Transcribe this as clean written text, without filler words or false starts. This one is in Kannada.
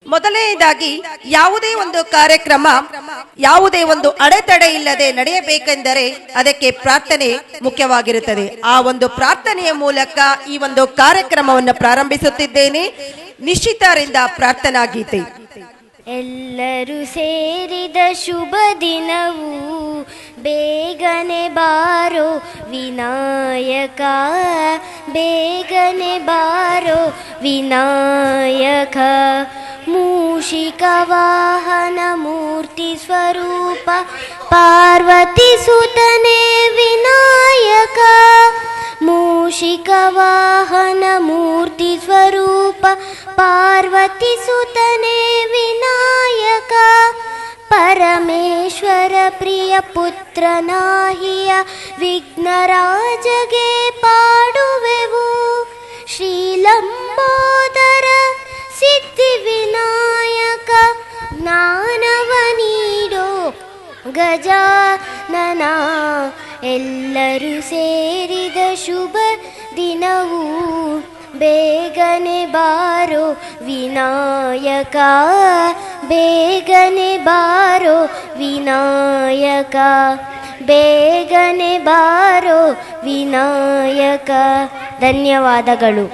ಮೊದಲನೇದಾಗಿ ಯಾವುದೇ ಒಂದು ಕಾರ್ಯಕ್ರಮ ಯಾವುದೇ ಒಂದು ಅಡೆತಡೆ ಇಲ್ಲದೆ ನಡೆಯಬೇಕೆಂದರೆ ಅದಕ್ಕೆ ಪ್ರಾರ್ಥನೆ ಮುಖ್ಯವಾಗಿರುತ್ತದೆ. ಆ ಒಂದು ಪ್ರಾರ್ಥನೆಯ ಮೂಲಕ ಈ ಒಂದು ಕಾರ್ಯಕ್ರಮವನ್ನು ಪ್ರಾರಂಭಿಸುತ್ತಿದ್ದೇನೆ. ನಿಶ್ಚಿತರಿಂದ ಪ್ರಾರ್ಥನಾ ಗೀತೆ. ಎಲ್ಲರೂ ಸೇರಿದ ಶುಭ ದಿನವು ಬೇಗನೆ ಬಾರೋ ವಿನಾಯಕ, ಬೇಗನೆ ಬಾರೋ ವಿನಾಯಕ. ಮೂಷಿಕ ವಾಹನ ಮೂರ್ತಿ ಸ್ವರೂಪ ಪಾರ್ವತಿ ಸುತನೇ ವಿನಾಯಕ. ಮೂಷಿಕ ವಾಹನ ಮೂರ್ತಿ ಸ್ವರೂಪ ಪಾರ್ವತಿ ಸುತನೇ ವಿನಾಯಕ. ಪರಮೇಶ್ವರ ಪ್ರಿಯ ಪುತ್ರನಾಹಿಯ ವಿಘ್ನರಾಜಗೆ ಪಾಡುವೆವು. ಶ್ರೀಲಂಬೋದರ ಸಿದ್ಧಿ ವಿನಾಯಕ ಜ್ಞಾನವ ನೀಡೋ ಗಜಾನನ. ಎಲ್ಲರೂ ಸೇರಿದ ಶುಭ ದಿನವು ಬೇಗನೆ ಬಾರೋ ವಿನಾಯಕ, ಬೇಗನೆ ಬಾರೋ ವಿನಾಯಕ, ಬೇಗನೆ ಬಾರೋ ವಿನಾಯಕ. ಧನ್ಯವಾದಗಳು.